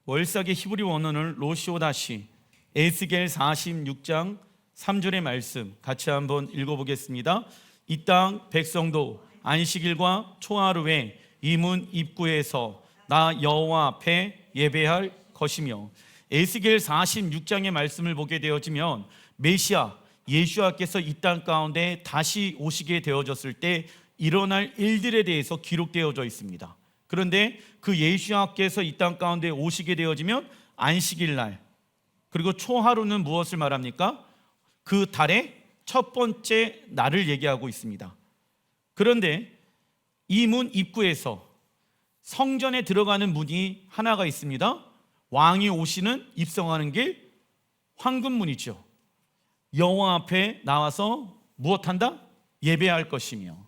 월삭의 히브리 원어는 로시오다시, 에스겔 46장 3절의 말씀 같이 한번 읽어보겠습니다. 이 땅 백성도 안식일과 초하루에 이 문 입구에서 나 여호와 앞에 예배할 것이며, 에스겔 46장의 말씀을 보게 되어지면 메시아 예수와께서 이 땅 가운데 다시 오시게 되어졌을 때 일어날 일들에 대해서 기록되어져 있습니다. 그런데 그 예수와께서 이 땅 가운데 오시게 되어지면 안식일 날, 그리고 초하루는 무엇을 말합니까? 그 달의 첫 번째 날을 얘기하고 있습니다. 그런데 이 문 입구에서 성전에 들어가는 문이 하나가 있습니다. 왕이 오시는 입성하는 길, 황금문이죠. 여호와 앞에 나와서 무엇한다? 예배할 것이며,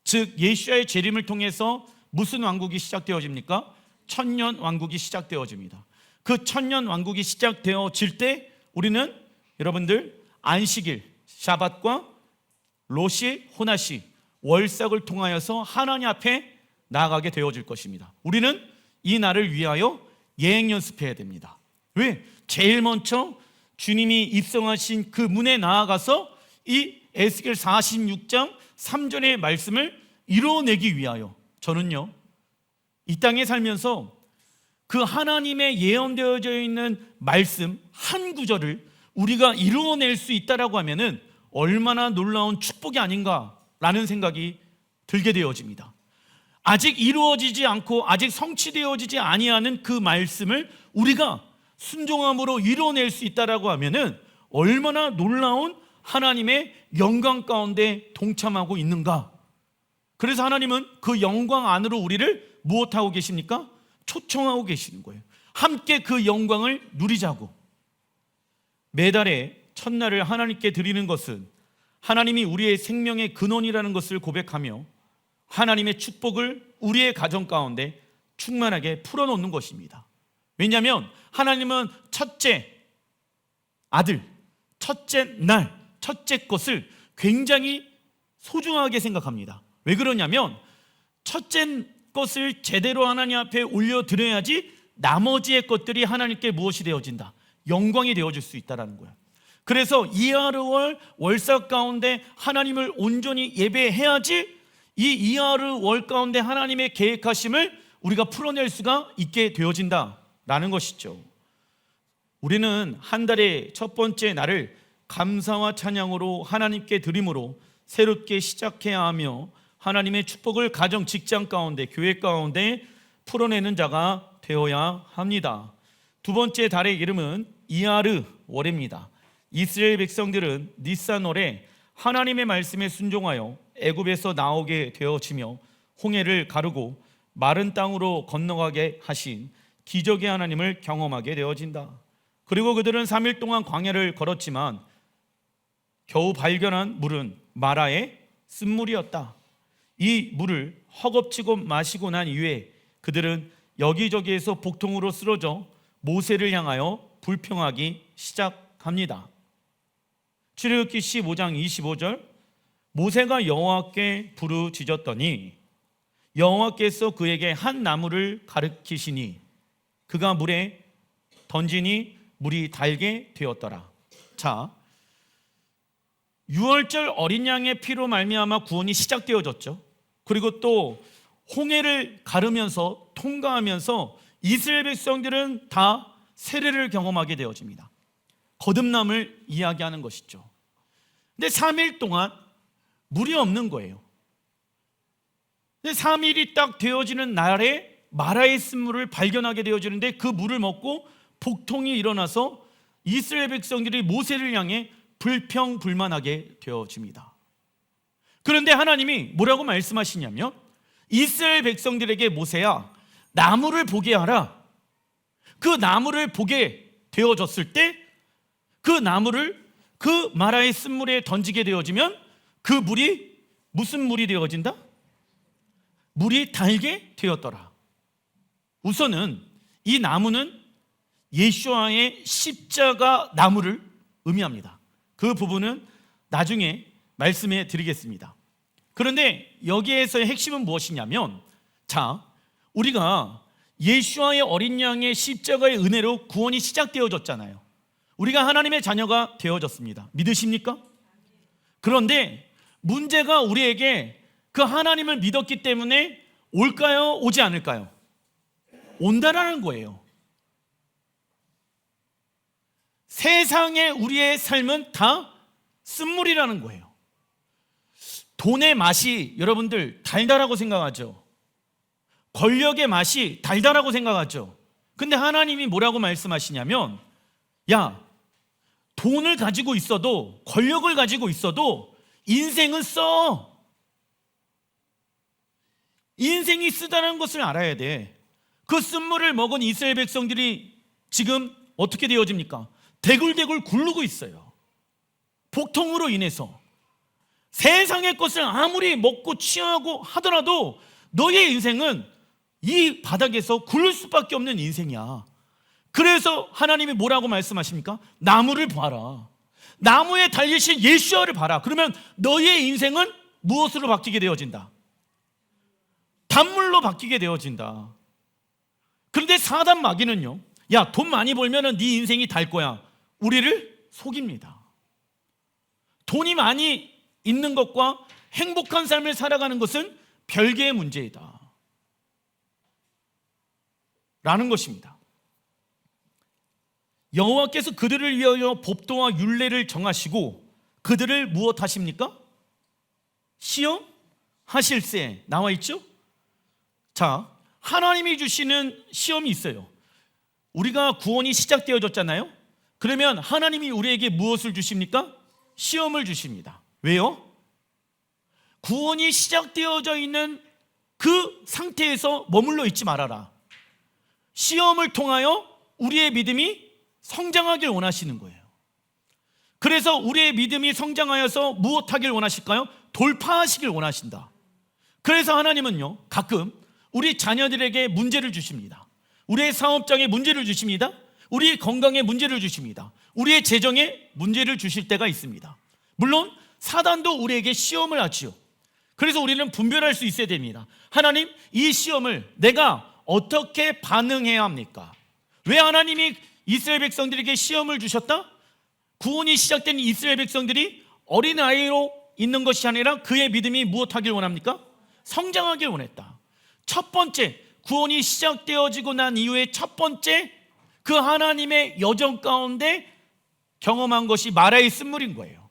즉 예수와의 재림을 통해서 무슨 왕국이 시작되어집니까? 천년 왕국이 시작되어집니다. 그 천년 왕국이 시작되어질 때 우리는 여러분들 안식일, 샤밧과 로시, 호나시, 월삭을 통하여서 하나님 앞에 나아가게 되어질 것입니다. 우리는 이 날을 위하여 예행 연습해야 됩니다. 왜? 제일 먼저 주님이 입성하신 그 문에 나아가서 이 에스겔 46장 3절의 말씀을 이뤄내기 위하여 저는요, 이 땅에 살면서 그 하나님의 예언되어져 있는 말씀 한 구절을 우리가 이루어낼 수 있다라고 하면은 얼마나 놀라운 축복이 아닌가라는 생각이 들게 되어집니다. 아직 이루어지지 않고 아직 성취되어지지 아니하는 그 말씀을 우리가 순종함으로 이뤄낼 수 있다라고 하면은 얼마나 놀라운 하나님의 영광 가운데 동참하고 있는가. 그래서 하나님은 그 영광 안으로 우리를 무엇하고 계십니까? 초청하고 계시는 거예요. 함께 그 영광을 누리자고. 매달의 첫날을 하나님께 드리는 것은 하나님이 우리의 생명의 근원이라는 것을 고백하며 하나님의 축복을 우리의 가정 가운데 충만하게 풀어놓는 것입니다. 왜냐하면 하나님은 첫째 아들, 첫째 날, 첫째 것을 굉장히 소중하게 생각합니다. 왜 그러냐면 첫째 것을 제대로 하나님 앞에 올려드려야지 나머지의 것들이 하나님께 무엇이 되어진다? 영광이 되어질 수 있다는 거야. 그래서 이하르월 월삭 가운데 하나님을 온전히 예배해야지 이 이하르 월 가운데 하나님의 계획하심을 우리가 풀어낼 수가 있게 되어진다라는 것이죠. 우리는 한 달의 첫 번째 날을 감사와 찬양으로 하나님께 드림으로 새롭게 시작해야 하며 하나님의 축복을 가정, 직장 가운데, 교회 가운데 풀어내는 자가 되어야 합니다. 두 번째 달의 이름은 이하르 월입니다. 이스라엘 백성들은 니산월에 하나님의 말씀에 순종하여 애굽에서 나오게 되어지며 홍해를 가르고 마른 땅으로 건너가게 하신 기적의 하나님을 경험하게 되어진다. 그리고 그들은 3일 동안 광야를 걸었지만 겨우 발견한 물은 마라의 쓴물이었다. 이 물을 허겁지겁 마시고 난 이후에 그들은 여기저기에서 복통으로 쓰러져 모세를 향하여 불평하기 시작합니다. 출애굽기 15장 25절, 모세가 여호와께 부르짖었더니 여호와께서 그에게 한 나무를 가르치시니 그가 물에 던지니 물이 달게 되었더라. 자, 6월절 어린 양의 피로 말미암아 구원이 시작되어졌죠. 그리고 또 홍해를 가르면서 통과하면서 이스라엘 백성들은 다 세례를 경험하게 되어집니다. 거듭남을 이야기하는 것이죠. 근데 3일 동안 물이 없는 거예요. 근데 3일이 딱 되어지는 날에 마라의 쓴물을 발견하게 되어지는데 그 물을 먹고 복통이 일어나서 이스라엘 백성들이 모세를 향해 불평불만하게 되어집니다. 그런데 하나님이 뭐라고 말씀하시냐면 이스라엘 백성들에게 모세야, 나무를 보게 하라. 그 나무를 보게 되어졌을 때 그 나무를 그 마라의 쓴물에 던지게 되어지면 그 물이 무슨 물이 되어진다? 물이 달게 되었더라. 우선은 이 나무는 예수와의 십자가 나무를 의미합니다. 그 부분은 나중에 말씀해 드리겠습니다. 그런데 여기에서의 핵심은 무엇이냐면, 자, 우리가 예수와의 어린 양의 십자가의 은혜로 구원이 시작되어졌잖아요. 우리가 하나님의 자녀가 되어졌습니다. 믿으십니까? 그런데 문제가 우리에게 그 하나님을 믿었기 때문에 올까요? 오지 않을까요? 온다라는 거예요. 세상의 우리의 삶은 다 쓴물이라는 거예요. 돈의 맛이 여러분들 달달하고 생각하죠. 권력의 맛이 달달하고 생각하죠. 근데 하나님이 뭐라고 말씀하시냐면, 야, 돈을 가지고 있어도, 권력을 가지고 있어도 인생은 써. 인생이 쓰다는 것을 알아야 돼. 그 쓴물을 먹은 이스라엘 백성들이 지금 어떻게 되어집니까? 대굴대굴 굴르고 있어요. 복통으로 인해서. 세상의 것을 아무리 먹고 취하고 하더라도 너의 인생은 이 바닥에서 굴을 수밖에 없는 인생이야. 그래서 하나님이 뭐라고 말씀하십니까? 나무를 봐라. 나무에 달리신 예수와를 봐라. 그러면 너의 인생은 무엇으로 바뀌게 되어진다? 단물로 바뀌게 되어진다. 그런데 사단 마귀는요, 야, 돈 많이 벌면 네 인생이 달 거야. 우리를 속입니다. 돈이 많이 있는 것과 행복한 삶을 살아가는 것은 별개의 문제이다 라는 것입니다. 여호와께서 그들을 위하여 법도와 율례를 정하시고 그들을 무엇하십니까? 시험하실세 나와 있죠? 자, 하나님이 주시는 시험이 있어요. 우리가 구원이 시작되어졌잖아요. 그러면 하나님이 우리에게 무엇을 주십니까? 시험을 주십니다. 왜요? 구원이 시작되어져 있는 그 상태에서 머물러 있지 말아라. 시험을 통하여 우리의 믿음이 성장하길 원하시는 거예요. 그래서 우리의 믿음이 성장하여서 무엇하길 원하실까요? 돌파하시길 원하신다. 그래서 하나님은요, 가끔 우리 자녀들에게 문제를 주십니다. 우리의 사업장에 문제를 주십니다. 우리의 건강에 문제를 주십니다. 우리의 재정에 문제를 주실 때가 있습니다. 물론 사단도 우리에게 시험을 하지요. 그래서 우리는 분별할 수 있어야 됩니다. 하나님, 이 시험을 내가 어떻게 반응해야 합니까? 왜 하나님이 이스라엘 백성들에게 시험을 주셨다? 구원이 시작된 이스라엘 백성들이 어린아이로 있는 것이 아니라 그의 믿음이 무엇하길 원합니까? 성장하길 원했다. 첫 번째, 구원이 시작되어지고 난 이후에 첫 번째 그 하나님의 여정 가운데 경험한 것이 마라의 쓴물인 거예요.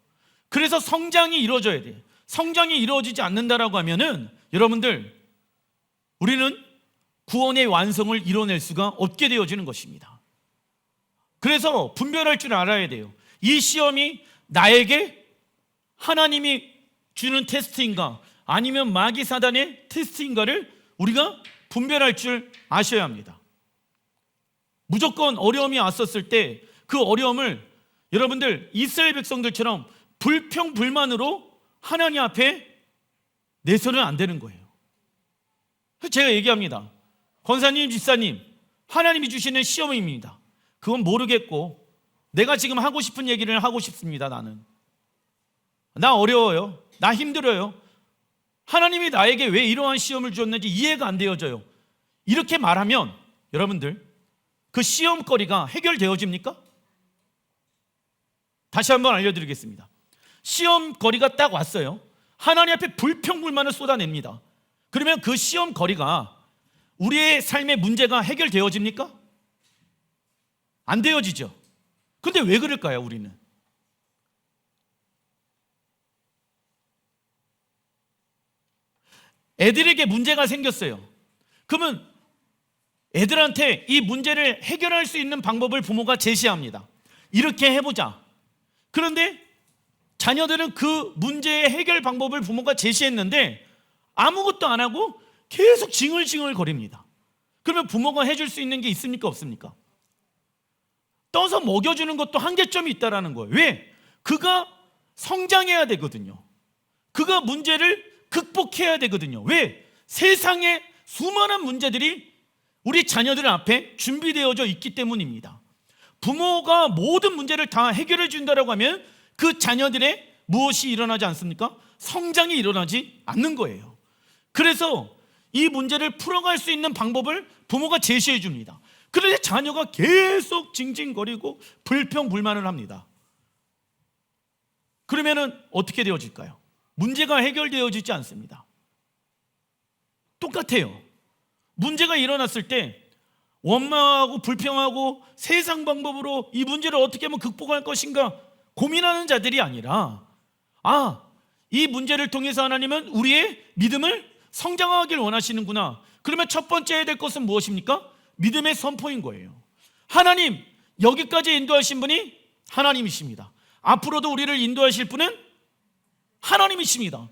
그래서 성장이 이루어져야 돼요. 성장이 이루어지지 않는다라고 하면은 여러분들, 우리는 구원의 완성을 이뤄낼 수가 없게 되어지는 것입니다. 그래서 분별할 줄 알아야 돼요. 이 시험이 나에게 하나님이 주는 테스트인가 아니면 마귀 사단의 테스트인가를 우리가 분별할 줄 아셔야 합니다. 무조건 어려움이 왔었을 때 그 어려움을 여러분들 이스라엘 백성들처럼 불평불만으로 하나님 앞에 내서는 안 되는 거예요. 제가 얘기합니다. 권사님, 집사님, 하나님이 주시는 시험입니다. 그건 모르겠고 내가 지금 하고 싶은 얘기를 하고 싶습니다. 나 어려워요. 나 힘들어요. 하나님이 나에게 왜 이러한 시험을 주었는지 이해가 안 되어져요. 이렇게 말하면 여러분들, 그 시험거리가 해결되어집니까? 다시 한번 알려드리겠습니다. 시험거리가 딱 왔어요. 하나님 앞에 불평불만을 쏟아냅니다. 그러면 그 시험거리가 우리의 삶의 문제가 해결되어집니까? 안 되어지죠. 근데 왜 그럴까요, 우리는? 애들에게 문제가 생겼어요. 그러면 애들한테 이 문제를 해결할 수 있는 방법을 부모가 제시합니다. 이렇게 해보자. 그런데 자녀들은 그 문제의 해결 방법을 부모가 제시했는데 아무것도 안 하고 계속 징글징글 거립니다. 그러면 부모가 해줄 수 있는 게 있습니까, 없습니까? 떠서 먹여주는 것도 한계점이 있다는 거예요. 왜? 그가 성장해야 되거든요. 그가 문제를 극복해야 되거든요. 왜? 세상에 수많은 문제들이 우리 자녀들 앞에 준비되어져 있기 때문입니다. 부모가 모든 문제를 다 해결해 준다고 하면 그 자녀들의 무엇이 일어나지 않습니까? 성장이 일어나지 않는 거예요. 그래서 이 문제를 풀어갈 수 있는 방법을 부모가 제시해 줍니다. 그런데 자녀가 계속 징징거리고 불평불만을 합니다. 그러면은 어떻게 되어질까요? 문제가 해결되어지지 않습니다. 똑같아요. 문제가 일어났을 때 원망하고 불평하고 세상 방법으로 이 문제를 어떻게 하면 극복할 것인가 고민하는 자들이 아니라, 이 문제를 통해서 하나님은 우리의 믿음을 성장하길 원하시는구나. 그러면 첫 번째 해야 될 것은 무엇입니까? 믿음의 선포인 거예요. 하나님, 여기까지 인도하신 분이 하나님이십니다. 앞으로도 우리를 인도하실 분은 하나님이십니다.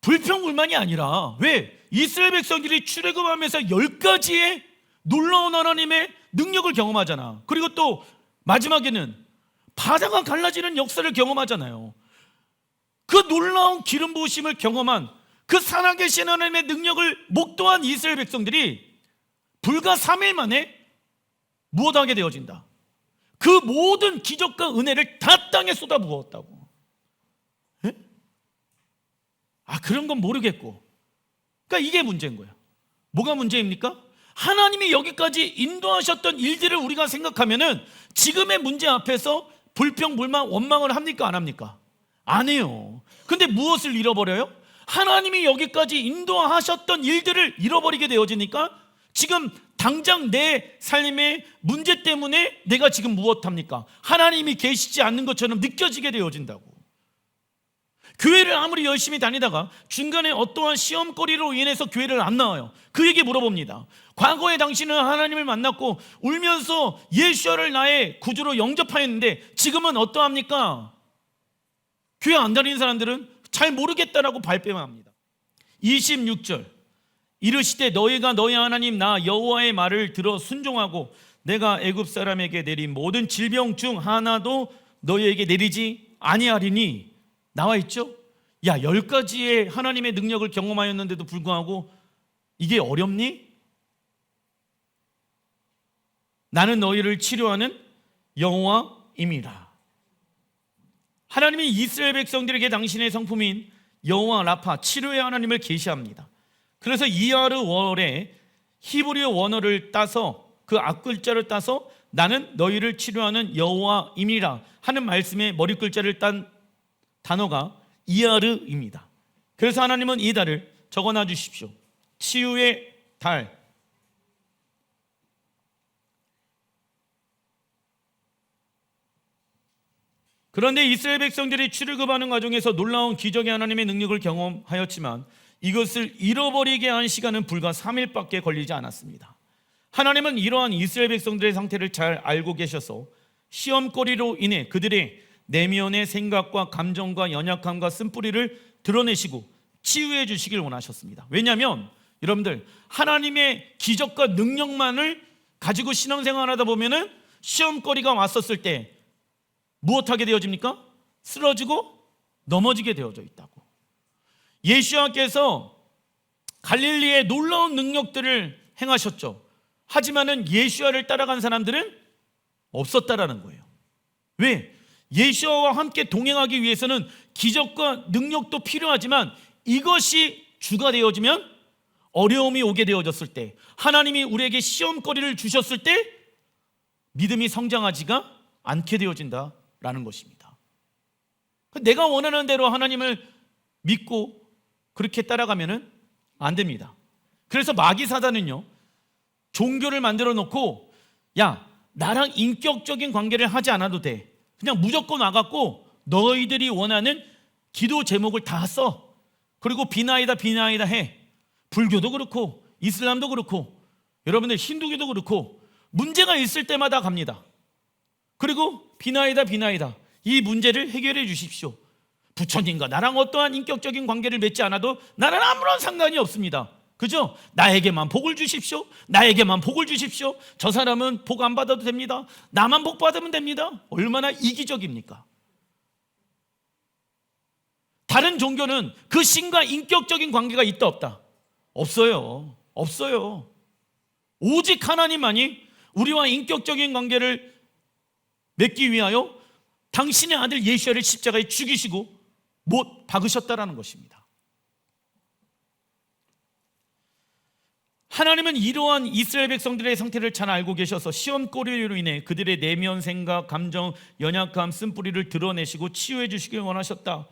불평불만이 아니라, 왜? 이스라엘 백성들이 출애굽하면서 10가지의 놀라운 하나님의 능력을 경험하잖아. 그리고 또 마지막에는 바다가 갈라지는 역사를 경험하잖아요. 그 놀라운 기름 부으심을 경험한, 그 살아계신 하나님의 능력을 목도한 이스라엘 백성들이 불과 3일 만에 무엇하게 되어진다? 그 모든 기적과 은혜를 다 땅에 쏟아부었다고. 에? 그런 건 모르겠고. 그러니까 이게 문제인 거야. 뭐가 문제입니까? 하나님이 여기까지 인도하셨던 일들을 우리가 생각하면은 지금의 문제 앞에서 불평불만 원망을 합니까? 안 합니까? 안 해요. 근데 무엇을 잃어버려요? 하나님이 여기까지 인도하셨던 일들을 잃어버리게 되어지니까 지금 당장 내 삶의 문제 때문에 내가 지금 무엇합니까? 하나님이 계시지 않는 것처럼 느껴지게 되어진다고. 교회를 아무리 열심히 다니다가 중간에 어떠한 시험거리로 인해서 교회를 안 나와요. 그에게 물어봅니다. 과거에 당신은 하나님을 만났고 울면서 예수를 나의 구주로 영접하였는데 지금은 어떠합니까? 교회 안 다니는 사람들은 잘 모르겠다라고 발뺌을 합니다. 26절, 이르시되 너희가 너희 하나님 나 여호와의 말을 들어 순종하고 내가 애굽 사람에게 내린 모든 질병 중 하나도 너희에게 내리지 아니하리니. 나와 있죠? 10가지의 하나님의 능력을 경험하였는데도 불구하고 이게 어렵니? 나는 너희를 치료하는 여호와임이라. 하나님이 이스라엘 백성들에게 당신의 성품인 여호와 라파, 치료의 하나님을 계시합니다. 그래서 이하르 월에 히브리어 원어를 따서, 그 앞글자를 따서 나는 너희를 치료하는 여호와임이라 하는 말씀의 머리글자를 딴 단어가 이하르입니다. 그래서 하나님은 이 달을 적어놔 주십시오. 치유의 달. 그런데 이스라엘 백성들이 출애굽하는 과정에서 놀라운 기적의 하나님의 능력을 경험하였지만 이것을 잃어버리게 한 시간은 불과 3일밖에 걸리지 않았습니다. 하나님은 이러한 이스라엘 백성들의 상태를 잘 알고 계셔서 시험거리로 인해 그들의 내면의 생각과 감정과 연약함과 쓴뿌리를 드러내시고 치유해 주시길 원하셨습니다. 왜냐하면 여러분들, 하나님의 기적과 능력만을 가지고 신앙생활하다 보면은 시험거리가 왔었을 때 무엇하게 되어집니까? 쓰러지고 넘어지게 되어져 있다고. 예수님께서 갈릴리에 놀라운 능력들을 행하셨죠. 하지만은 예수와를 따라간 사람들은 없었다라는 거예요. 왜? 예수와 함께 동행하기 위해서는 기적과 능력도 필요하지만 이것이 주가 되어지면 어려움이 오게 되어졌을 때, 하나님이 우리에게 시험거리를 주셨을 때 믿음이 성장하지가 않게 되어진다라는 것입니다. 내가 원하는 대로 하나님을 믿고 그렇게 따라가면은 안 됩니다. 그래서 마귀 사단은요, 종교를 만들어 놓고 나랑 인격적인 관계를 하지 않아도 돼, 그냥 무조건 와갖고 너희들이 원하는 기도 제목을 다 써. 그리고 비나이다 해. 불교도 그렇고 이슬람도 그렇고 여러분들 힌두교도 그렇고 문제가 있을 때마다 갑니다. 그리고 비나이다 이 문제를 해결해 주십시오. 부처님과 나랑 어떠한 인격적인 관계를 맺지 않아도 나는 아무런 상관이 없습니다. 그죠? 나에게만 복을 주십시오. 나에게만 복을 주십시오. 저 사람은 복 안 받아도 됩니다. 나만 복 받으면 됩니다. 얼마나 이기적입니까? 다른 종교는 그 신과 인격적인 관계가 있다 없다? 없어요. 오직 하나님만이 우리와 인격적인 관계를 맺기 위하여 당신의 아들 예수를 십자가에 죽이시고 못 박으셨다라는 것입니다. 하나님은 이러한 이스라엘 백성들의 상태를 잘 알고 계셔서 시험거리로 인해 그들의 내면 생각, 감정, 연약함, 쓴뿌리를 드러내시고 치유해 주시길 원하셨다.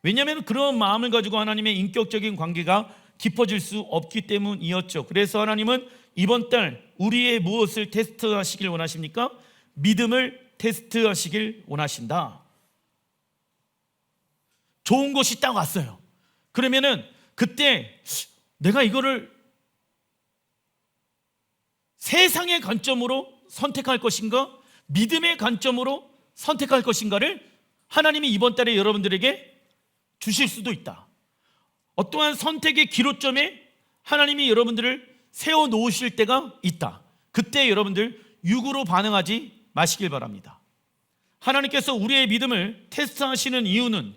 왜냐하면 그런 마음을 가지고 하나님의 인격적인 관계가 깊어질 수 없기 때문이었죠. 그래서 하나님은 이번 달 우리의 무엇을 테스트하시길 원하십니까? 믿음을 테스트하시길 원하신다. 좋은 것이 딱 왔어요. 그러면은 그때 내가 이거를 세상의 관점으로 선택할 것인가, 믿음의 관점으로 선택할 것인가를 하나님이 이번 달에 여러분들에게 주실 수도 있다. 어떠한 선택의 기로점에 하나님이 여러분들을 세워놓으실 때가 있다. 그때 여러분들 육으로 반응하지 마시길 바랍니다. 하나님께서 우리의 믿음을 테스트하시는 이유는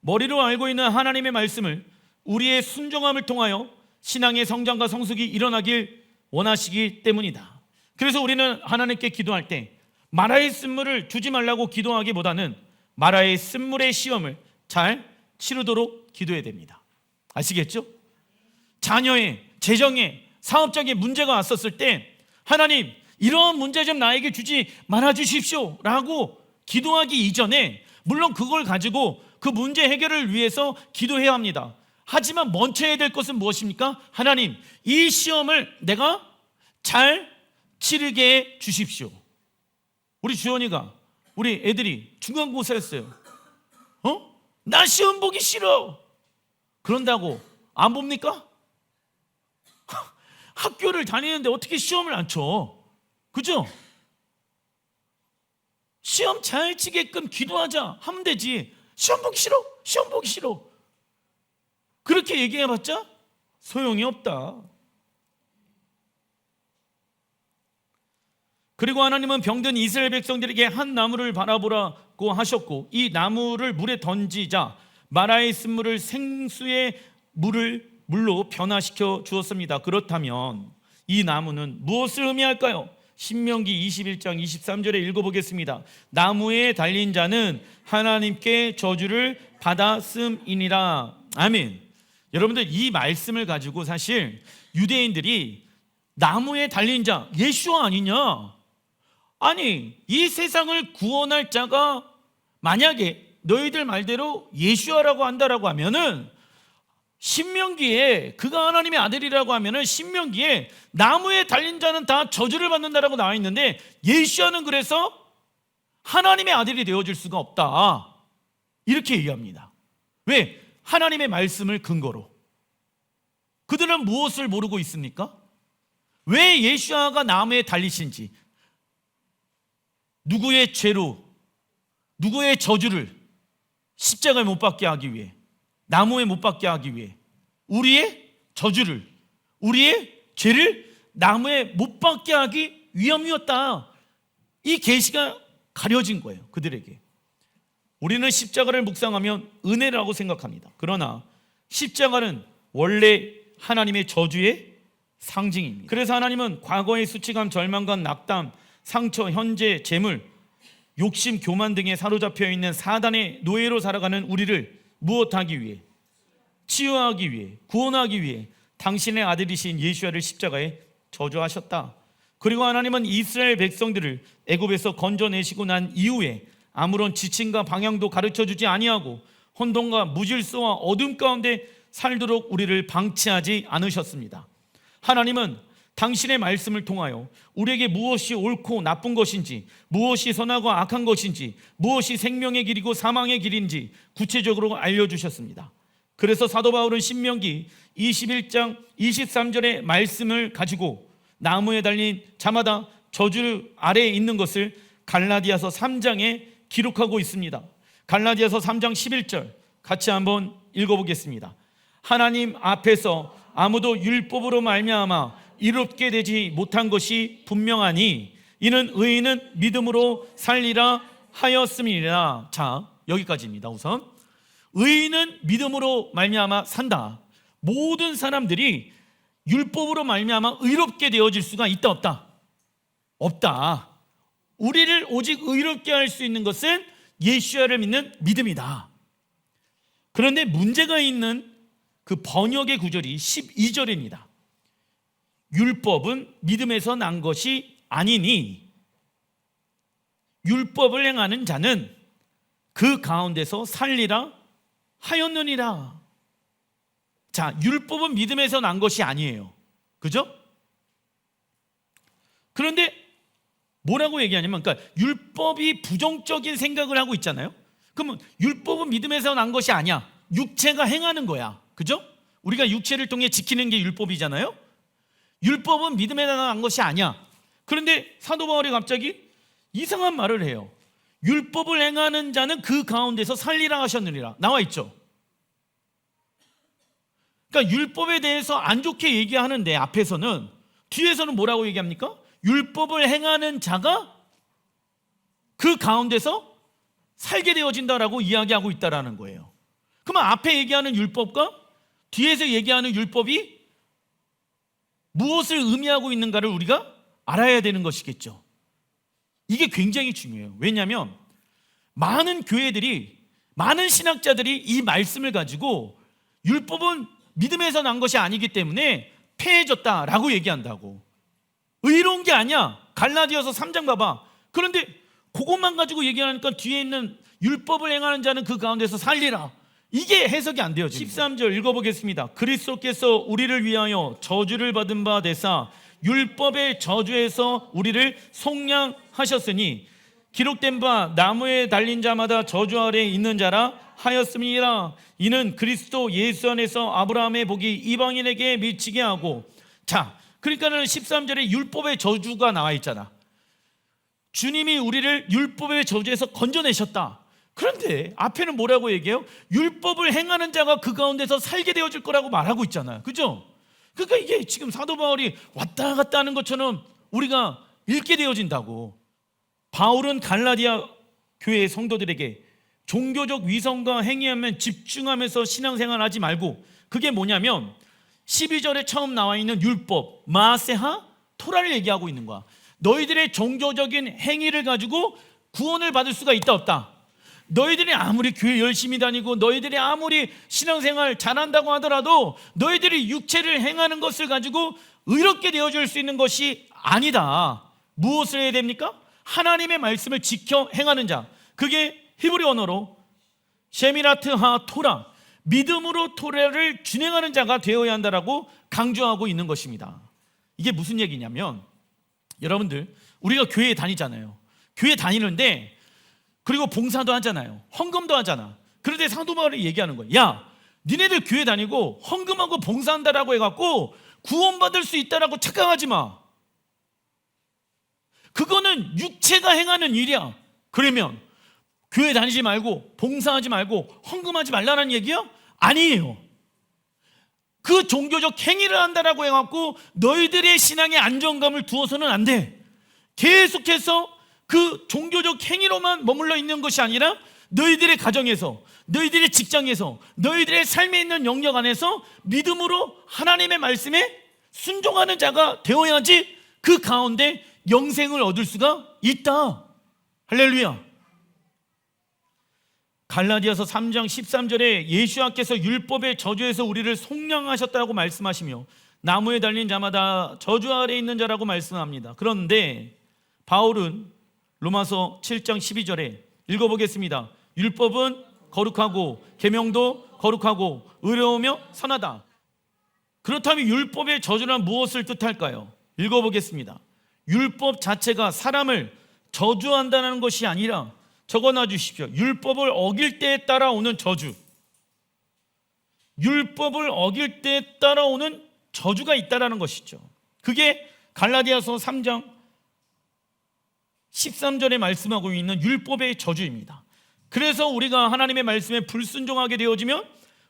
머리로 알고 있는 하나님의 말씀을 우리의 순종함을 통하여 신앙의 성장과 성숙이 일어나길 원하시기 때문이다. 그래서 우리는 하나님께 기도할 때 마라의 쓴물을 주지 말라고 기도하기보다는 마라의 쓴물의 시험을 잘 치르도록 기도해야 됩니다. 아시겠죠? 자녀의, 재정의, 사업적인 문제가 왔었을 때 하나님 이러한 문제 좀 나에게 주지 말아주십시오 라고 기도하기 이전에 물론 그걸 가지고 그 문제 해결을 위해서 기도해야 합니다. 하지만 먼저 해야 될 것은 무엇입니까? 하나님 이 시험을 내가 잘 치르게 해 주십시오. 우리 주연이가, 우리 애들이 중간고사였어요. 나 시험 보기 싫어 그런다고 안 봅니까? 학교를 다니는데 어떻게 시험을 안 쳐? 그죠? 시험 잘 치게끔 기도하자 하면 되지. 시험 보기 싫어? 시험 보기 싫어 그렇게 얘기해봤자 소용이 없다. 그리고 하나님은 병든 이스라엘 백성들에게 한 나무를 바라보라고 하셨고 이 나무를 물에 던지자 마라의 쓴물을 생수의 물로 변화시켜 주었습니다. 그렇다면 이 나무는 무엇을 의미할까요? 신명기 21장 23절에 읽어보겠습니다. 나무에 달린 자는 하나님께 저주를 받았음이니라. 아멘. 여러분들 이 말씀을 가지고 사실 유대인들이 나무에 달린 자 예수와 아니냐, 아니 이 세상을 구원할 자가 만약에 너희들 말대로 예수야라고 한다라고 하면은 신명기에 그가 하나님의 아들이라고 하면은 신명기에 나무에 달린 자는 다 저주를 받는다라고 나와 있는데 예수야는 그래서 하나님의 아들이 되어줄 수가 없다 이렇게 얘기합니다. 왜? 하나님의 말씀을 근거로. 그들은 무엇을 모르고 있습니까? 왜 예수야가 나무에 달리신지, 누구의 죄로, 누구의 저주를 십자가에 못 박게 하기 위해, 나무에 못 박게 하기 위해 우리의 저주를, 우리의 죄를 나무에 못 박게 하기 위함이었다. 이 계시가 가려진 거예요, 그들에게. 우리는 십자가를 묵상하면 은혜라고 생각합니다. 그러나 십자가는 원래 하나님의 저주의 상징입니다. 그래서 하나님은 과거의 수치감, 절망감, 낙담, 상처, 현재, 재물, 욕심, 교만 등에 사로잡혀 있는 사단의 노예로 살아가는 우리를 무엇하기 위해? 치유하기 위해, 구원하기 위해 당신의 아들이신 예수야를 십자가에 저주하셨다. 그리고 하나님은 이스라엘 백성들을 애굽에서 건져내시고 난 이후에 아무런 지침과 방향도 가르쳐주지 아니하고 혼돈과 무질서와 어둠 가운데 살도록 우리를 방치하지 않으셨습니다. 하나님은 당신의 말씀을 통하여 우리에게 무엇이 옳고 나쁜 것인지, 무엇이 선하고 악한 것인지, 무엇이 생명의 길이고 사망의 길인지 구체적으로 알려주셨습니다. 그래서 사도 바울은 신명기 21장 23절의 말씀을 가지고 나무에 달린 자마다 저주 아래에 있는 것을 갈라디아서 3장에 기록하고 있습니다. 갈라디아서 3장 11절 같이 한번 읽어보겠습니다. 하나님 앞에서 아무도 율법으로 말미암아 이롭게 되지 못한 것이 분명하니 이는 의인은 믿음으로 살리라 하였음이니라. 자, 여기까지입니다. 우선 의인은 믿음으로 말미암아 산다. 모든 사람들이 율법으로 말미암아 의롭게 되어질 수가 있다 없다? 없다. 우리를 오직 의롭게 할 수 있는 것은 예수야를 믿는 믿음이다. 그런데 문제가 있는 그 번역의 구절이 12절입니다. 율법은 믿음에서 난 것이 아니니 율법을 행하는 자는 그 가운데서 살리라 하였느니라. 자, 율법은 믿음에서 난 것이 아니에요. 그죠? 그런데 뭐라고 얘기하냐면, 그러니까 율법이 부정적인 생각을 하고 있잖아요. 그러면 율법은 믿음에서 난 것이 아니야. 육체가 행하는 거야. 그죠? 우리가 육체를 통해 지키는 게 율법이잖아요. 율법은 믿음에서 난 것이 아니야. 그런데 사도 바울이 갑자기 이상한 말을 해요. 율법을 행하는 자는 그 가운데서 살리라 하셨느니라. 나와 있죠. 그러니까 율법에 대해서 안 좋게 얘기하는데 앞에서는, 뒤에서는 뭐라고 얘기합니까? 율법을 행하는 자가 그 가운데서 살게 되어진다라고 이야기하고 있다라는 거예요. 그러면 앞에 얘기하는 율법과 뒤에서 얘기하는 율법이 무엇을 의미하고 있는가를 우리가 알아야 되는 것이겠죠. 이게 굉장히 중요해요. 왜냐하면 많은 교회들이, 많은 신학자들이 이 말씀을 가지고 율법은 믿음에서 난 것이 아니기 때문에 폐해졌다라고 얘기한다고. 의로운 게 아니야. 갈라디아서 3장 봐봐. 그런데 그것만 가지고 얘기하니까 뒤에 있는 율법을 행하는 자는 그 가운데서 살리라, 이게 해석이 안 돼요. 13절 읽어보겠습니다. 그리스도께서 우리를 위하여 저주를 받은 바 되사 율법의 저주에서 우리를 속량하셨으니 기록된 바 나무에 달린 자마다 저주 아래 있는 자라 하였음이니라. 이는 그리스도 예수 안에서 아브라함의 복이 이방인에게 미치게 하고. 자, 그러니까는 13절에 율법의 저주가 나와 있잖아. 주님이 우리를 율법의 저주에서 건져내셨다. 그런데 앞에는 뭐라고 얘기해요? 율법을 행하는 자가 그 가운데서 살게 되어질 거라고 말하고 있잖아요. 그죠? 그러니까 이게 지금 사도 바울이 왔다 갔다 하는 것처럼 우리가 읽게 되어진다고. 바울은 갈라디아 교회의 성도들에게 종교적 위선과 행위하면 집중하면서 신앙생활 하지 말고, 그게 뭐냐면 12절에 처음 나와 있는 율법, 마세하, 토라를 얘기하고 있는 거야. 너희들의 종교적인 행위를 가지고 구원을 받을 수가 있다 없다? 너희들이 아무리 교회 열심히 다니고 너희들이 아무리 신앙생활 잘한다고 하더라도 너희들이 육체를 행하는 것을 가지고 의롭게 되어줄 수 있는 것이 아니다. 무엇을 해야 됩니까? 하나님의 말씀을 지켜 행하는 자, 그게 히브리 언어로 셰미라트 하 토라, 믿음으로 토라를 준행하는 자가 되어야 한다라고 강조하고 있는 것입니다. 이게 무슨 얘기냐면, 여러분들 우리가 교회에 다니잖아요. 교회 다니는데 그리고 봉사도 하잖아요. 헌금도 하잖아. 그런데 사도 바울이 얘기하는 거예요. 야, 니네들 교회 다니고 헌금하고 봉사한다라고 해갖고 구원받을 수 있다라고 착각하지 마. 그거는 육체가 행하는 일이야. 그러면 교회 다니지 말고 봉사하지 말고 헌금하지 말라는 얘기야? 아니에요. 그 종교적 행위를 한다라고 해갖고 너희들의 신앙의 안정감을 두어서는 안 돼. 계속해서 그 종교적 행위로만 머물러 있는 것이 아니라 너희들의 가정에서, 너희들의 직장에서, 너희들의 삶에 있는 영역 안에서 믿음으로 하나님의 말씀에 순종하는 자가 되어야지 그 가운데 영생을 얻을 수가 있다. 할렐루야. 갈라디아서 3장 13절에 예수께서 율법의 저주에서 우리를 속량하셨다고 말씀하시며 나무에 달린 자마다 저주 아래 있는 자라고 말씀합니다. 그런데 바울은 로마서 7장 12절에 읽어보겠습니다. 율법은 거룩하고 계명도 거룩하고 의로우며 선하다. 그렇다면 율법의 저주란 무엇을 뜻할까요? 읽어보겠습니다. 율법 자체가 사람을 저주한다는 것이 아니라, 적어놔 주십시오. 율법을 어길 때에 따라오는 저주, 율법을 어길 때에 따라오는 저주가 있다는 것이죠. 그게 갈라디아서 3장 13절에 말씀하고 있는 율법의 저주입니다. 그래서 우리가 하나님의 말씀에 불순종하게 되어지면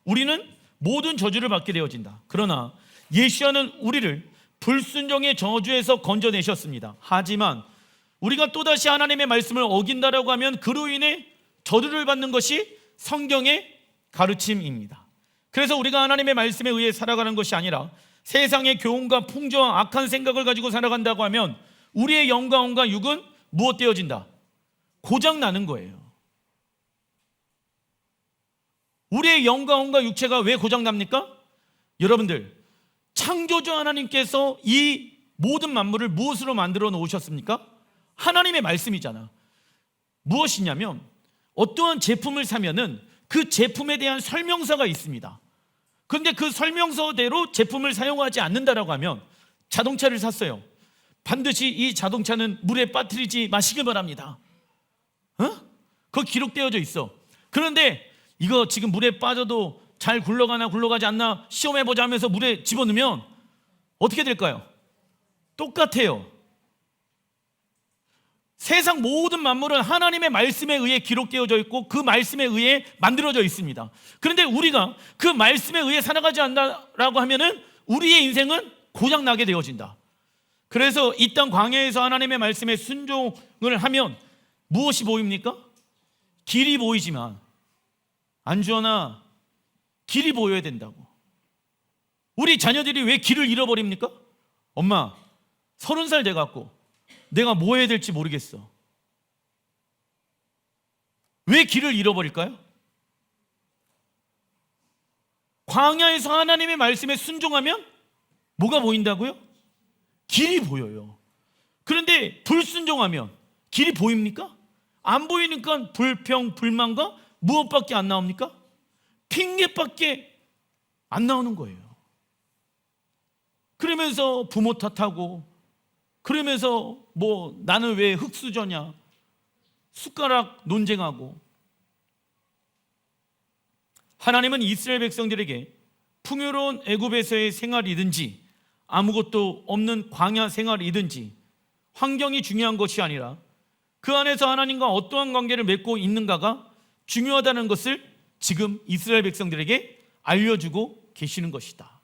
우리는 모든 저주를 받게 되어진다. 그러나 예수와는 우리를 불순종의 저주에서 건져내셨습니다. 하지만 우리가 또다시 하나님의 말씀을 어긴다라고 하면 그로 인해 저주를 받는 것이 성경의 가르침입니다. 그래서 우리가 하나님의 말씀에 의해 살아가는 것이 아니라 세상의 교훈과 풍조와 악한 생각을 가지고 살아간다고 하면 우리의 영과 육은 무엇 되어진다? 고장나는 거예요. 우리의 영과 육체가 왜 고장납니까? 여러분들, 창조주 하나님께서 이 모든 만물을 무엇으로 만들어 놓으셨습니까? 하나님의 말씀이잖아. 무엇이냐면 어떠한 제품을 사면은 그 제품에 대한 설명서가 있습니다. 그런데 그 설명서대로 제품을 사용하지 않는다라고 하면, 자동차를 샀어요. 반드시 이 자동차는 물에 빠뜨리지 마시길 바랍니다. 그거 기록되어져 있어. 그런데 이거 지금 물에 빠져도 잘 굴러가나 굴러가지 않나 시험해보자 하면서 물에 집어넣으면 어떻게 될까요? 똑같아요. 세상 모든 만물은 하나님의 말씀에 의해 기록되어져 있고 그 말씀에 의해 만들어져 있습니다. 그런데 우리가 그 말씀에 의해 살아가지 않는다라고 하면은 우리의 인생은 고장나게 되어진다. 그래서 이 땅 광야에서 하나님의 말씀에 순종을 하면 무엇이 보입니까? 길이 보이지만, 안주원아, 길이 보여야 된다고. 우리 자녀들이 왜 길을 잃어버립니까? 엄마, 30살 돼갖고 내가 뭐 해야 될지 모르겠어. 왜 길을 잃어버릴까요? 광야에서 하나님의 말씀에 순종하면 뭐가 보인다고요? 길이 보여요. 그런데 불순종하면 길이 보입니까? 안 보이니까 불평, 불만과 무엇밖에 안 나옵니까? 핑계밖에 안 나오는 거예요. 그러면서 부모 탓하고, 그러면서 뭐 나는 왜 흙수저냐, 숟가락 논쟁하고. 하나님은 이스라엘 백성들에게 풍요로운 애굽에서의 생활이든지 아무것도 없는 광야 생활이든지 환경이 중요한 것이 아니라 그 안에서 하나님과 어떠한 관계를 맺고 있는가가 중요하다는 것을 지금 이스라엘 백성들에게 알려주고 계시는 것이다.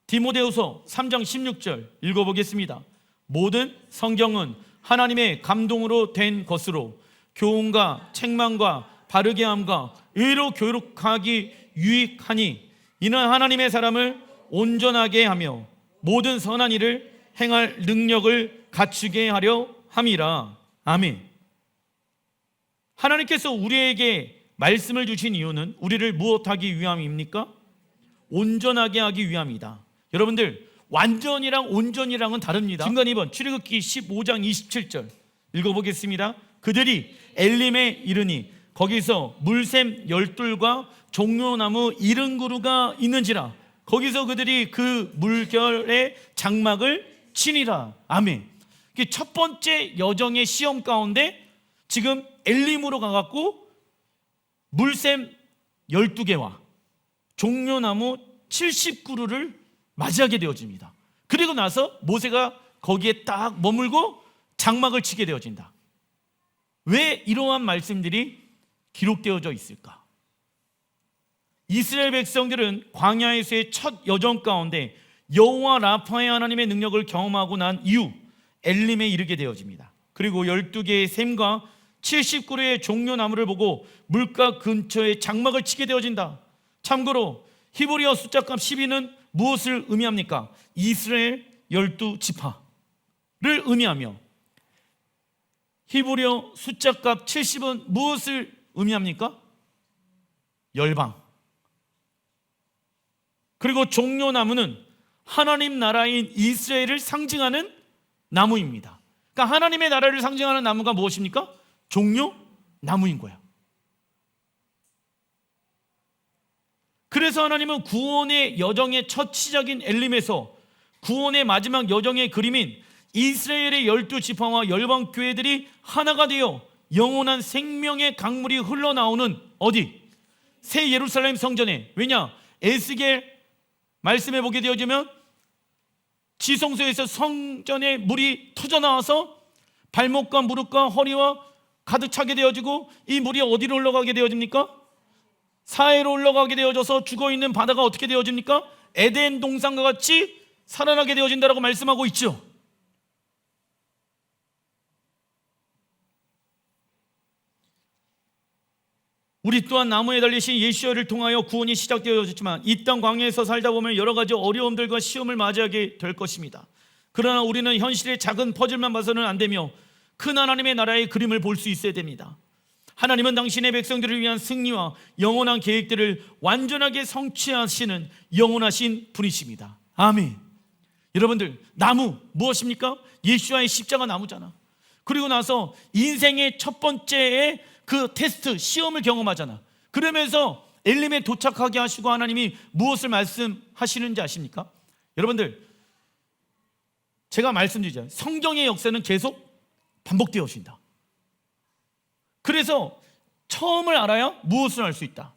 디모데후서 3장 16절 읽어보겠습니다. 모든 성경은 하나님의 감동으로 된 것으로 교훈과 책망과 바르게 함과 의로 교육하기 유익하니 이는 하나님의 사람을 온전하게 하며 모든 선한 일을 행할 능력을 갖추게 하려 함이라. 아멘. 하나님께서 우리에게 말씀을 주신 이유는 우리를 무엇하기 위함입니까? 온전하게 하기 위함이다. 여러분들, 완전이랑 온전이랑은 다릅니다. 중간 2번 출애굽기 15장 27절 읽어보겠습니다. 그들이 엘림에 이르니 거기서 물샘 12과 종려나무 70그루가 있는지라. 거기서 그들이 그 물결의 장막을 치니라. 아멘. 첫 번째 여정의 시험 가운데 지금 엘림으로 가갖고 물샘 12개와 종려나무 70그루를 맞이하게 되어집니다. 그리고 나서 모세가 거기에 딱 머물고 장막을 치게 되어진다. 왜 이러한 말씀들이 기록되어져 있을까? 이스라엘 백성들은 광야에서의 첫 여정 가운데 여호와 라파의 하나님의 능력을 경험하고 난 이후 엘림에 이르게 되어집니다. 그리고 12개의 샘과 70그루의 종려나무를 보고 물가 근처에 장막을 치게 되어진다. 참고로 히브리어 숫자값 12는 무엇을 의미합니까? 이스라엘 12지파를 의미하며, 히브리어 숫자값 70은 무엇을 의미합니까? 열방. 그리고 종려나무는 하나님 나라인 이스라엘을 상징하는 나무입니다. 그러니까 하나님의 나라를 상징하는 나무가 무엇입니까? 종려나무인 거야. 그래서 하나님은 구원의 여정의 첫 시작인 엘림에서 구원의 마지막 여정의 그림인 이스라엘의 12지파와 열방교회들이 하나가 되어 영원한 생명의 강물이 흘러나오는 어디? 새 예루살렘 성전에. 왜냐? 에스겔 말씀해 보게 되어지면 지성소에서 성전에 물이 터져나와서 발목과 무릎과 허리와 가득 차게 되어지고, 이 물이 어디로 흘러가게 되어집니까? 사해로 흘러가게 되어져서 죽어있는 바다가 어떻게 되어집니까? 에덴 동산과 같이 살아나게 되어진다라고 말씀하고 있죠. 우리 또한 나무에 달리신 예수를 통하여 구원이 시작되어졌지만 이 땅 광야에서 살다 보면 여러 가지 어려움들과 시험을 맞이하게 될 것입니다. 그러나 우리는 현실의 작은 퍼즐만 봐서는 안 되며 큰 하나님의 나라의 그림을 볼 수 있어야 됩니다. 하나님은 당신의 백성들을 위한 승리와 영원한 계획들을 완전하게 성취하시는 영원하신 분이십니다. 아멘. 여러분들, 나무 무엇입니까? 예수와의 십자가 나무잖아. 그리고 나서 인생의 첫 번째의 그 테스트, 시험을 경험하잖아. 그러면서 엘림에 도착하게 하시고 하나님이 무엇을 말씀하시는지 아십니까? 여러분들, 제가 말씀드리잖아요. 성경의 역사는 계속 반복되어진다. 그래서 처음을 알아야 무엇을 알 수 있다?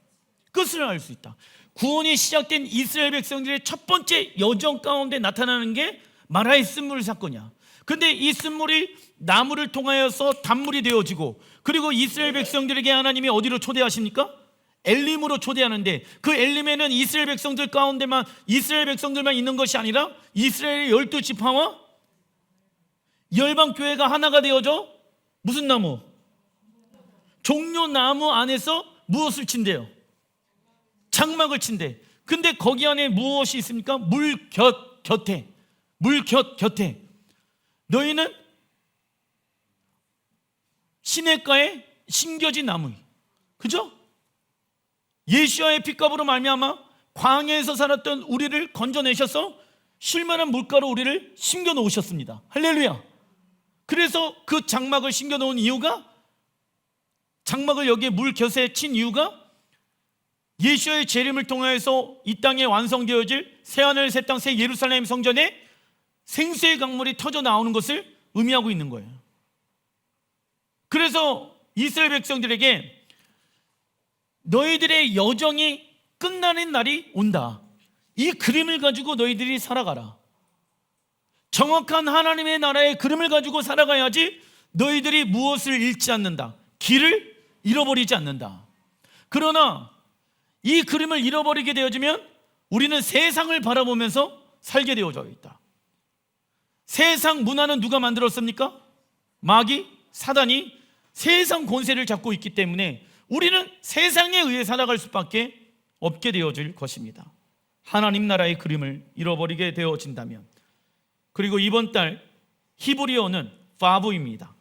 끝을 알 수 있다. 구원이 시작된 이스라엘 백성들의 첫 번째 여정 가운데 나타나는 게 마라의 쓴물 사건이야. 근데 이 쓴물이 나무를 통하여서 단물이 되어지고, 그리고 이스라엘 백성들에게 하나님이 어디로 초대하십니까? 엘림으로 초대하는데, 그 엘림에는 이스라엘 백성들만 있는 것이 아니라 이스라엘의 12지파와 열방교회가 하나가 되어져 무슨 나무? 종려나무 안에서 무엇을 친대요? 장막을 친대. 근데 거기 안에 무엇이 있습니까? 물 곁에 너희는 시냇가에 심겨진 나무, 그죠? 예수와의 핏값으로 말미암아 광야에서 살았던 우리를 건져내셔서 쉴만한 물가로 우리를 심겨 놓으셨습니다. 할렐루야. 그래서 그 장막을 심겨 놓은 이유가, 장막을 여기에 물 곁에 친 이유가 예수의 재림을 통해서 이 땅에 완성되어질 새하늘 새 땅 새 예루살렘 성전에 생수의 강물이 터져 나오는 것을 의미하고 있는 거예요. 그래서 이스라엘 백성들에게 너희들의 여정이 끝나는 날이 온다. 이 그림을 가지고 너희들이 살아가라. 정확한 하나님의 나라의 그림을 가지고 살아가야지 너희들이 무엇을 잃지 않는다. 길을 잃어버리지 않는다. 그러나 이 그림을 잃어버리게 되어지면 우리는 세상을 바라보면서 살게 되어져 있다. 세상 문화는 누가 만들었습니까? 마귀, 사단이 세상 권세를 잡고 있기 때문에 우리는 세상에 의해 살아갈 수밖에 없게 되어질 것입니다. 하나님 나라의 그림을 잃어버리게 되어진다면. 그리고 이번 달 히브리어는 바브입니다.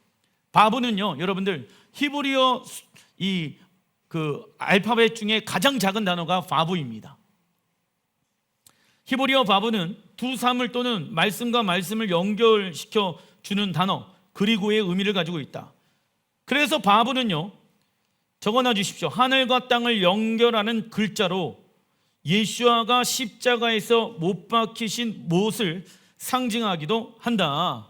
바브는요, 여러분들, 히브리어 알파벳 중에 가장 작은 단어가 바브입니다. 히브리어 바브는 두 사물 또는 말씀과 말씀을 연결시켜 주는 단어, 그리고의 의미를 가지고 있다. 그래서 바브는요, 적어놔 주십시오. 하늘과 땅을 연결하는 글자로 예수아가 십자가에서 못 박히신 못을 상징하기도 한다.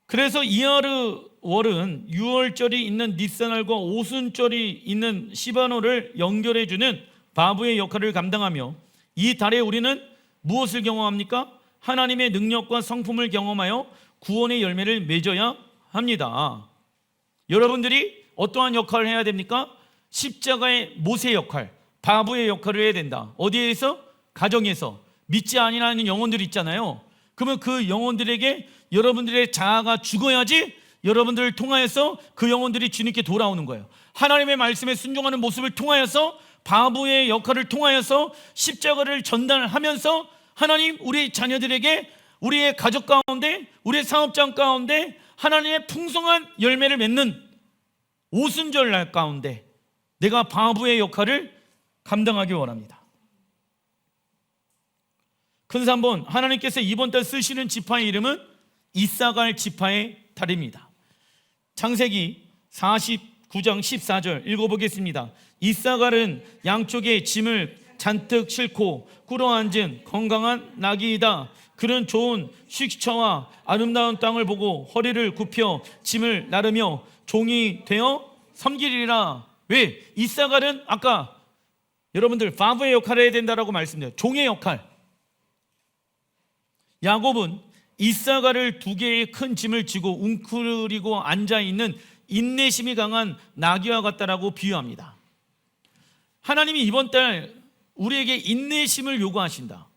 그래서 이하르월은 유월절이 있는 니산월과 오순절이 있는 시바노를 연결해주는 바브의 역할을 감당하며, 이 달에 우리는 무엇을 경험합니까? 하나님의 능력과 성품을 경험하여 구원의 열매를 맺어야 합니다. 여러분들이 어떠한 역할을 해야 됩니까? 십자가의 못의 역할, 바브의 역할을 해야 된다. 어디에서? 가정에서. 믿지 아니하는 영혼들이 있잖아요. 그러면 그 영혼들에게 여러분들의 자아가 죽어야지 여러분들을 통하여서 그 영혼들이 주님께 돌아오는 거예요. 하나님의 말씀에 순종하는 모습을 통하여서, 바브의 역할을 통하여서 십자가를 전달하면서 하나님, 우리 자녀들에게, 우리의 가족 가운데, 우리의 사업장 가운데 하나님의 풍성한 열매를 맺는 오순절 날 가운데 내가 바브의 역할을 감당하기 원합니다. 큰 3번, 하나님께서 이번 달 쓰시는 지파의 이름은 이사갈 지파의 달입니다. 창세기 49장 14절 읽어보겠습니다. 이사갈은 양쪽에 짐을 잔뜩 싣고 꿇어앉은 건강한 나귀이다. 그는 좋은 식처와 아름다운 땅을 보고 허리를 굽혀 짐을 나르며 종이 되어 섬기리라. 왜? 이사갈은 아까 여러분들 바브의 역할을 해야 된다라고 말씀드려요. 종의 역할. 야곱은 이사갈을 2개의 큰 짐을 지고 웅크리고 앉아있는 인내심이 강한 나귀와 같다라고 비유합니다. 하나님이 이번 달 우리에게 인내심을 요구하신다.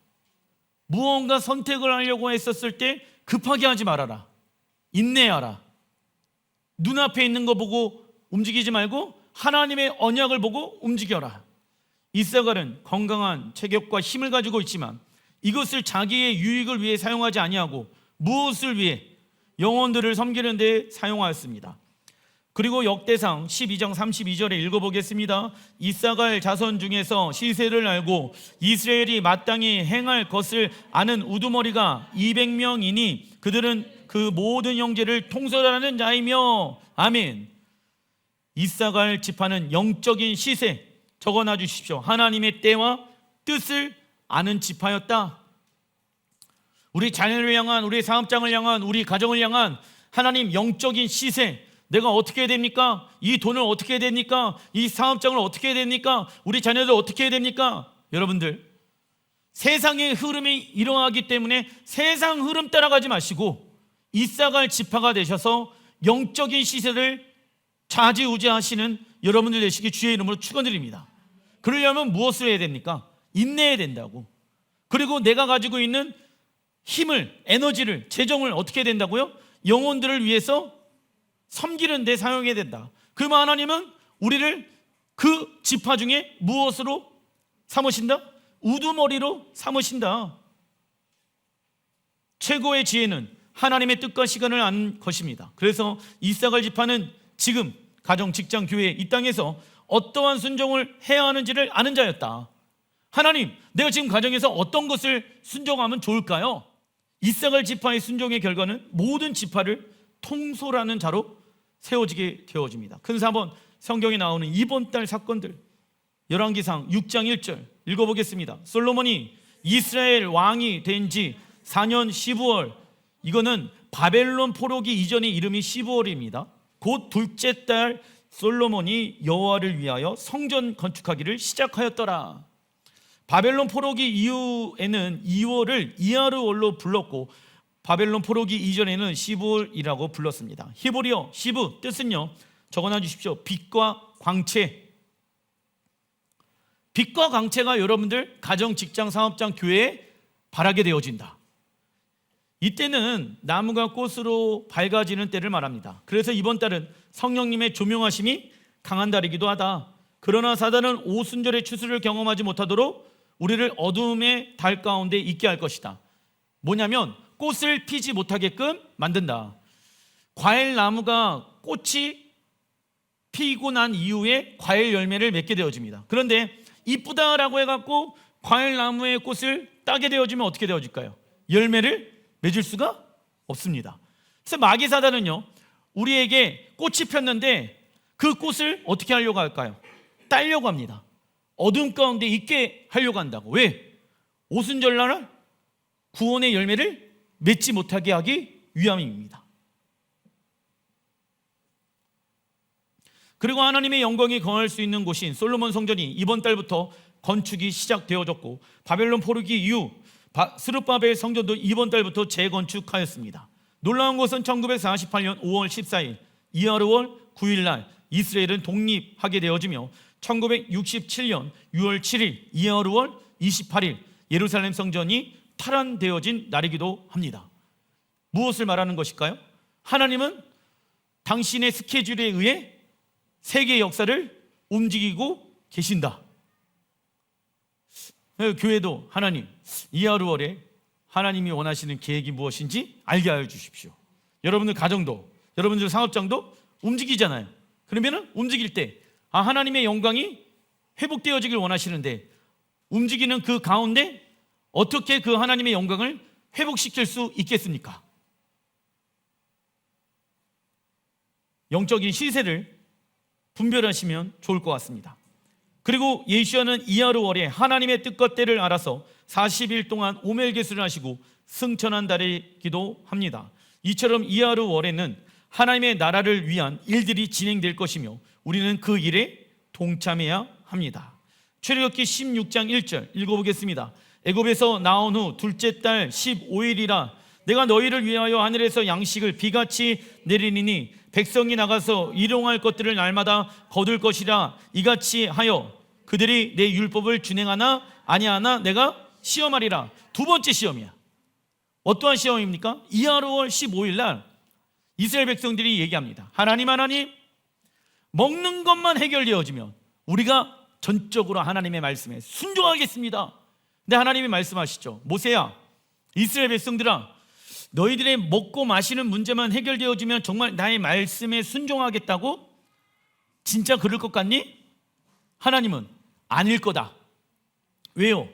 무언가 선택을 하려고 했었을 때 급하게 하지 말아라. 인내하라. 눈앞에 있는 거 보고 움직이지 말고 하나님의 언약을 보고 움직여라. 이사갈은 건강한 체격과 힘을 가지고 있지만 이것을 자기의 유익을 위해 사용하지 아니하고 무엇을 위해? 영혼들을 섬기는 데 사용하였습니다. 그리고 역대상 12장 32절에 읽어보겠습니다. 이사갈 자손 중에서 시세를 알고 이스라엘이 마땅히 행할 것을 아는 우두머리가 200명이니 그들은 그 모든 형제를 통솔하는 자이며. 아멘. 이사갈 지파는 영적인 시세, 적어놔 주십시오. 하나님의 때와 뜻을 아는 지파였다. 우리 자녀를 향한, 우리 사업장을 향한, 우리 가정을 향한 하나님 영적인 시세, 내가 어떻게 해야 됩니까? 이 돈을 어떻게 해야 됩니까? 이 사업장을 어떻게 해야 됩니까? 우리 자녀들 어떻게 해야 됩니까? 여러분들, 세상의 흐름이 이러하기 때문에 세상 흐름 따라가지 마시고 이사갈 지파가 되셔서 영적인 시세를 좌지우지하시는 여러분들 되시기 주의 이름으로 축원드립니다. 그러려면 무엇을 해야 됩니까? 인내해야 된다고. 그리고 내가 가지고 있는 힘을, 에너지를, 재정을 어떻게 해야 된다고요? 영혼들을 위해서 섬기는 데 사용해야 된다. 그러면 하나님은 우리를 그 지파 중에 무엇으로 삼으신다? 우두머리로 삼으신다. 최고의 지혜는 하나님의 뜻과 시간을 아는 것입니다. 그래서 이사갈 지파는 지금 가정, 직장, 교회, 이 땅에서 어떠한 순종을 해야 하는지를 아는 자였다. 하나님, 내가 지금 가정에서 어떤 것을 순종하면 좋을까요? 이사갈 지파의 순종의 결과는 모든 지파를 통솔하는 자로 세워지게 되어집니다. 큰 사본, 성경에 나오는 이번 달 사건들, 열왕기상 6장 1절 읽어보겠습니다. 솔로몬이 이스라엘 왕이 된 지 4년 15월, 이거는 바벨론 포로기 이전의 이름이 15월입니다. 곧 둘째 달 솔로몬이 여호와를 위하여 성전 건축하기를 시작하였더라. 바벨론 포로기 이후에는 2월을 이하르월로 불렀고 바벨론 포로기 이전에는 시브이라고 불렀습니다. 히브리어 시브 뜻은요, 적어놔 주십시오. 빛과 광채. 빛과 광채가 여러분들 가정, 직장, 사업장, 교회에 바라게 되어진다. 이때는 나무가 꽃으로 밝아지는 때를 말합니다. 그래서 이번 달은 성령님의 조명하심이 강한 달이기도 하다. 그러나 사단은 오순절의 추수를 경험하지 못하도록 우리를 어둠의 달 가운데 있게 할 것이다. 뭐냐면 꽃을 피지 못하게끔 만든다. 과일 나무가 꽃이 피고 난 이후에 과일 열매를 맺게 되어집니다. 그런데 이쁘다라고 해갖고 과일 나무의 꽃을 따게 되어지면 어떻게 되어질까요? 열매를 맺을 수가 없습니다. 그래서 마귀 사단은요, 우리에게 꽃이 폈는데 그 꽃을 어떻게 하려고 할까요? 따려고 합니다. 어둠 가운데 있게 하려고 한다고. 왜? 오순절날 구원의 열매를 맺지 못하게 하기 위함입니다. 그리고 하나님의 영광이 거할 수 있는 곳인 솔로몬 성전이 이번 달부터 건축이 시작되어졌고 바벨론 포로기 이후 스룹바벨 성전도 이번 달부터 재건축하였습니다. 놀라운 것은 1948년 5월 14일 이하르월 9일 날 이스라엘은 독립하게 되어지며 1967년 6월 7일 이하르월 28일 예루살렘 성전이 탈환되어진 날이기도 합니다. 무엇을 말하는 것일까요? 하나님은 당신의 스케줄에 의해 세계 역사를 움직이고 계신다. 교회도 하나님, 이하루월에 하나님이 원하시는 계획이 무엇인지 알게 하여 주십시오. 여러분들 가정도, 여러분들 사업장도 움직이잖아요. 그러면 움직일 때 하나님의 영광이 회복되어지길 원하시는데 움직이는 그 가운데 어떻게 그 하나님의 영광을 회복시킬 수 있겠습니까? 영적인 시세를 분별하시면 좋을 것 같습니다. 그리고 예시야는 이하르월에 하나님의 뜻과 때를 알아서 40일 동안 오멜개수를 하시고 승천한 달이기도 합니다. 이처럼 이하르월에는 하나님의 나라를 위한 일들이 진행될 것이며 우리는 그 일에 동참해야 합니다. 출애굽기 16장 1절 읽어보겠습니다. 애굽에서 나온 후 둘째 달 15일이라 내가 너희를 위하여 하늘에서 양식을 비같이 내리니 백성이 나가서 일용할 것들을 날마다 거둘 것이라 이같이 하여 그들이 내 율법을 준행하나 아니하나 내가 시험하리라. 두 번째 시험이야. 어떠한 시험입니까? 이하르월 15일 날 이스라엘 백성들이 얘기합니다. 하나님 먹는 것만 해결되어지면 우리가 전적으로 하나님의 말씀에 순종하겠습니다. 근데 하나님이 말씀하시죠. 모세야, 이스라엘 백성들아, 너희들의 먹고 마시는 문제만 해결되어지면 정말 나의 말씀에 순종하겠다고? 진짜 그럴 것 같니? 하나님은 아닐 거다. 왜요?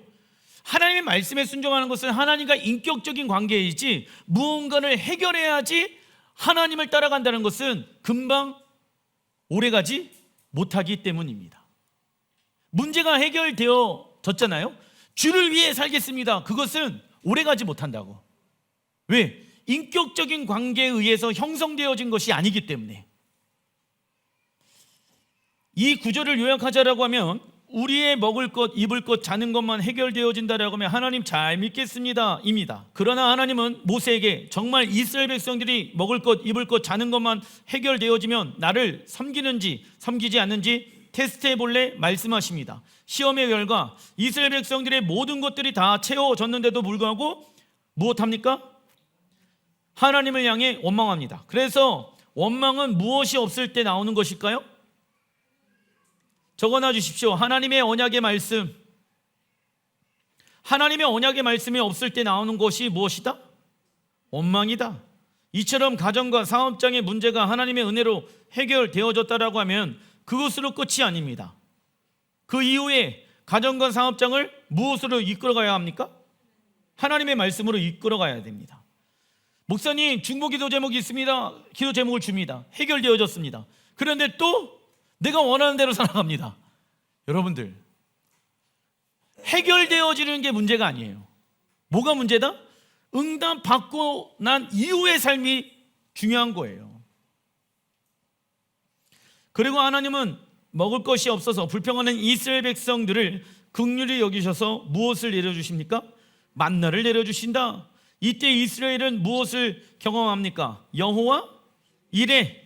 하나님의 말씀에 순종하는 것은 하나님과 인격적인 관계이지, 무언가를 해결해야지 하나님을 따라간다는 것은 금방 오래가지 못하기 때문입니다. 문제가 해결되어졌잖아요. 주를 위해 살겠습니다. 그것은 오래가지 못한다고. 왜? 인격적인 관계에 의해서 형성되어진 것이 아니기 때문에. 이 구절을 요약하자라고 하면, 우리의 먹을 것, 입을 것, 자는 것만 해결되어진다라고 하면 하나님 잘 믿겠습니다 입니다. 그러나 하나님은 모세에게 정말 이스라엘 백성들이 먹을 것, 입을 것, 자는 것만 해결되어지면 나를 섬기는지 섬기지 않는지 테스트해 볼래? 말씀하십니다. 시험의 결과 이스라엘 백성들의 모든 것들이 다 채워졌는데도 불구하고 무엇합니까? 하나님을 향해 원망합니다. 그래서 원망은 무엇이 없을 때 나오는 것일까요? 적어놔 주십시오. 하나님의 언약의 말씀. 하나님의 언약의 말씀이 없을 때 나오는 것이 무엇이다? 원망이다. 이처럼 가정과 사업장의 문제가 하나님의 은혜로 해결되어졌다라고 하면 그것으로 끝이 아닙니다. 그 이후에 가정과 사업장을 무엇으로 이끌어가야 합니까? 하나님의 말씀으로 이끌어가야 됩니다. 목사님, 중보 기도 제목이 있습니다. 기도 제목을 줍니다. 해결되어졌습니다. 그런데 또 내가 원하는 대로 살아갑니다. 여러분들, 해결되어지는 게 문제가 아니에요. 뭐가 문제다? 응답 받고 난 이후의 삶이 중요한 거예요. 그리고 하나님은 먹을 것이 없어서 불평하는 이스라엘 백성들을 긍휼히 여기셔서 무엇을 내려주십니까? 만나를 내려주신다. 이때 이스라엘은 무엇을 경험합니까? 여호와 이레.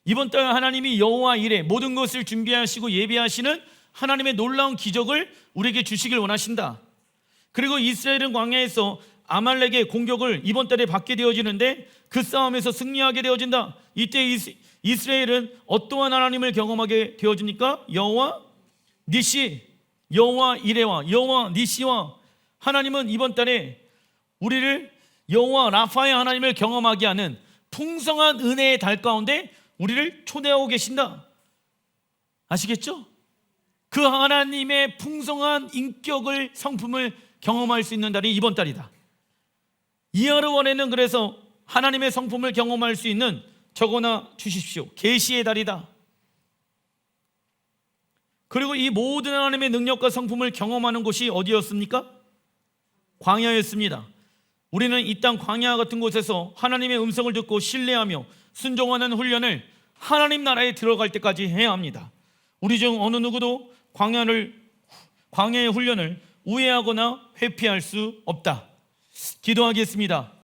이번 달 하나님이 여호와 이레, 모든 것을 준비하시고 예비하시는 하나님의 놀라운 기적을 우리에게 주시길 원하신다. 그리고 이스라엘은 광야에서 아말렉의 공격을 이번 달에 받게 되어지는데 그 싸움에서 승리하게 되어진다. 이때 이스라엘은 어떠한 하나님을 경험하게 되어집니까? 여호와 니시, 여호와 이레와 여호와 니시와 하나님은 이번 달에 우리를 여호와 라파의 하나님을 경험하게 하는 풍성한 은혜의 달 가운데 우리를 초대하고 계신다. 아시겠죠? 그 하나님의 풍성한 인격을, 성품을 경험할 수 있는 달이 이번 달이다. 이하르원에는 그래서 하나님의 성품을 경험할 수 있는, 적어놔 주십시오, 계시의 달이다. 그리고 이 모든 하나님의 능력과 성품을 경험하는 곳이 어디였습니까? 광야였습니다. 우리는 이 땅 광야 같은 곳에서 하나님의 음성을 듣고 신뢰하며 순종하는 훈련을 하나님 나라에 들어갈 때까지 해야 합니다. 우리 중 어느 누구도 광야의 훈련을 우회하거나 회피할 수 없다. 기도하겠습니다.